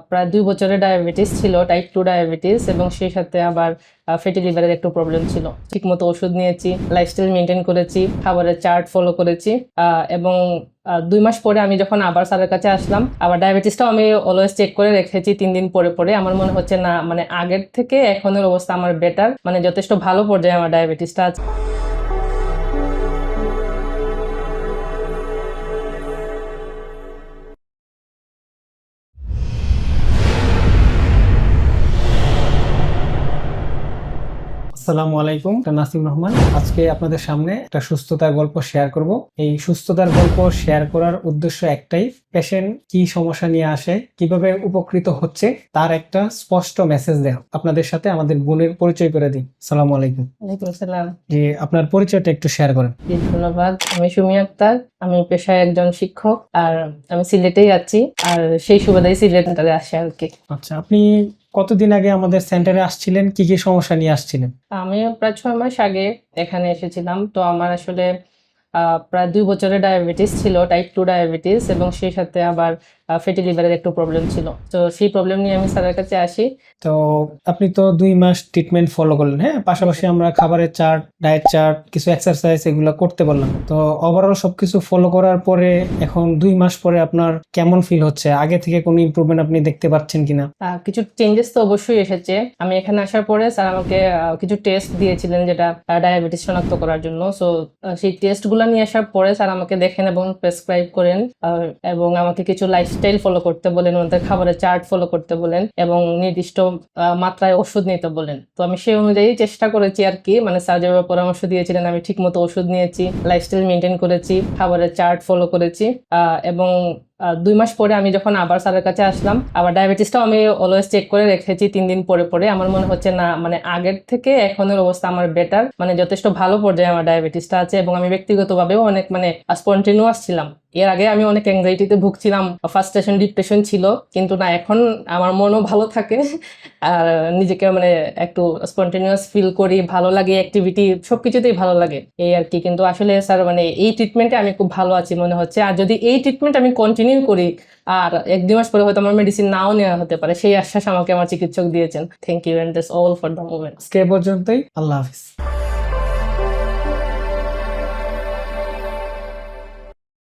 প্রায় 2 বছরের ডায়াবেটিস ছিল, টাইপ 2 ডায়াবেটিস, এবং সেই সাথে আবার ফ্যাটি লিভারের একটু প্রবলেম ছিল। ঠিকমতো ওষুধ নিয়েছি, লাইফস্টাইল মেনটেন করেছি, খাবারের চার্ট ফলো করেছি, এবং 2 মাস পরে আমি যখন আবার স্যারের কাছে আসলাম, আবার ডায়াবেটিসটাও আমি অলওয়েজ চেক করে রেখেছি 3 দিন পরে পরে। আমার মনে হচ্ছে না, মানে আগের থেকে এখনের অবস্থা আমার বেটার, মানে যথেষ্ট ভালো পর্যায়ে আমার ডায়াবেটিসটা আছে। আসসালামু আলাইকুম, নাসিম রহমান। আজকে আপনাদের সামনে একটা সুস্থতার গল্প শেয়ার করব। এই সুস্থতার গল্প শেয়ার করার উদ্দেশ্য একটাই, পেশেন্ট কি সমস্যা নিয়ে আসে, কিভাবে উপকৃত হচ্ছে, তার একটা স্পষ্ট মেসেজ দেওয়া। আপনাদের সাথে আমাদের বোনের পরিচয় করে দিই। আসসালামু আলাইকুম। ওয়ালাইকুম আসসালাম। জি, আপনার পরিচয়টা একটু শেয়ার করেন। জি, ধন্যবাদ। আমি সুমি আক্তার। আমি পেশায় একজন শিক্ষক, আর আমি সিলেটেই আছি, আর সেই সুবাদেই সিলেটে আসে আর কি। আচ্ছা, আপনি কতদিন আগে আমাদের সেন্টারে আসছিলেন, কি কি সমস্যা নিয়ে আসছিলেন? আমি প্রায় 6 মাস আগে এখানে এসেছিলাম। তো আমার আসলে প্রায় 2 বছরের ডায়াবেটিস ছিল, টাইপ 2 ডায়াবেটিস, এবং সেই সাথে আবার ফ্যাটি লিভারের একটু প্রবলেম ছিল। তো সেই প্রবলেম নিয়ে আমি স্যারের কাছে আসি। তো আপনি তো 2 মাস ট্রিটমেন্ট ফলো করলেন, হ্যাঁ? পাশাপাশি আমরা খাবারের চার্ট, ডায়েট চার্ট, কিছু এক্সারসাইজ এগুলো করতে বললাম। তো ওভারঅল সবকিছু ফলো করার পরে এখন 2 মাস পরে আপনার কেমন ফিল হচ্ছে? আগে থেকে কোনো ইমপ্রুভমেন্ট আপনি দেখতে পাচ্ছেন কিনা? কিছু চেঞ্জেস তো অবশ্যই এসেছে। আমি এখানে আসার পরে স্যার আমাকে কিছু টেস্ট দিয়েছিলেন, যেটা ডায়াবেটিস শনাক্ত করার জন্য। সো সেই টেস্টগুলো নিয়ে আসার পরে স্যার আমাকে দেখেন এবং প্রেসক্রাইব করেন, এবং আমাকে কিছু লাইফস্টাইল ফলো করতে বলেন, ওদের খাবারের চার্ট ফলো করতে বলেন, এবং নির্দিষ্ট মাত্রায় ওষুধ নিতে বলেন। তো আমি সেই অনুযায়ী চেষ্টা করেছি আর কি, মানে স্যার যেভাবে পরামর্শ দিয়েছিলেন আমি ঠিকমতো ওষুধ নিয়েছি, লাইফস্টাইল মেনটেন করেছি, খাবারের চার্ট ফলো করেছি, এবং 2 মাস পরে আমি যখন আবার স্যারের কাছে আসলাম, আবার ডায়াবেটিসটাও আমি অলওয়েজ চেক করে রেখেছি 3 দিন পরে পরে। আমার মনে হচ্ছে না, মানে আগের থেকে এখনের অবস্থা আমার বেটার, মানে যথেষ্ট ভালো পর্যায়ে আমার ডায়াবেটিসটা আছে, এবং আমি ব্যক্তিগতভাবেও অনেক মানে স্পন্টেনিয়াস ছিলাম। এর আগে আমি অনেক অ্যাংজাইটিতে ভুগছিলাম, ফার্স্টেশন ডিপ্রেশন ছিল, কিন্তু না, এখন আমার মনও ভালো থাকে, আর নিজেকে মানে একটু স্পন্টেনিয়াস ফিল করি, ভালো লাগে, অ্যাক্টিভিটি সবকিছুতেই ভালো লাগে, এই আর কি। কিন্তু আসলে স্যার, মানে এই ট্রিটমেন্টে আমি খুব ভালো আছি মনে হচ্ছে, আর যদি এই ট্রিটমেন্ট আমি কন্টিনিউ করি, আর 1-2 মাস পরে হয়তো আমার মেডিসিন নাও নেওয়া হতে পারে, সেই আশ্বাস আমাকে আমার চিকিৎসক দিয়েছেন। Thank you, and that's all for the moment. আজকে এ পর্যন্তই। আল্লাহ হাফিজ।